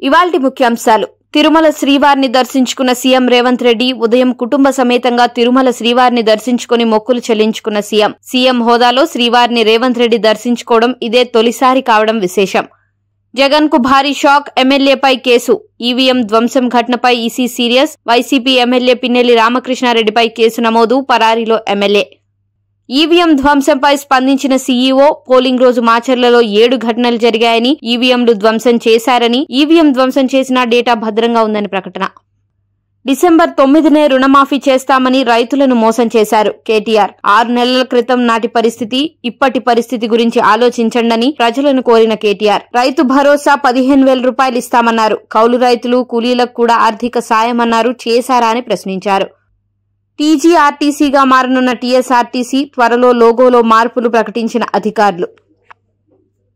ఇవాల్టి ముఖ్యాంశాలు. తిరుమల శ్రీవారిని దర్శించుకున్న సీఎం రేవంత్ రెడ్డి ఉదయం కుటుంబ సమేతంగా తిరుమల శ్రీవారిని దర్శించుకుని మొక్కులు చెల్లించుకున్న సీఎం హోదాలో శ్రీవారిని రేవంత్ రెడ్డి దర్శించుకోవడం ఇదే తొలిసారి కావడం విశేషం. జగన్ కు భారీ షాక్. ఎమ్మెల్యేపై కేసు. ఈవీఎం ధ్వంసం ఘటనపై EC serious. YCP MLA Pinnelli రామకృష్ణారెడ్డిపై కేసు నమోదు. పరారీలో ఎమ్మెల్యే. ఈవీఎం ధ్వంసంపై స్పందించిన సీఈఓ. పోలింగ్ రోజు మాచర్లలో 7 ఘటనలు జరిగాయని, ఈవీఎంలు ధ్వంసం చేశారని, ఈవీఎం ధ్వంసం చేసిన డేటా భద్రంగా ఉందని ప్రకటన. డిసెంబర్ 9నే రుణమాఫీ చేస్తామని రైతులను మోసం చేశారు కేటీఆర్. 6 నెలల క్రితం నాటి పరిస్థితి, ఇప్పటి పరిస్థితి గురించి ఆలోచించండని ప్రజలను కోరిన కేటీఆర్. రైతు భరోసా 15,000 రూపాయలు ఇస్తామన్నారు. కౌలు రైతులు, కూలీలకు కూడా ఆర్థిక సాయమన్నారు. చేశారా అని ప్రశ్నించారు. టీజీఆర్టీసీగా మారనున్న టీఎస్ఆర్టీసీ త్వరలో లోగోలో మార్పులు ప్రకటించిన అధికారులు.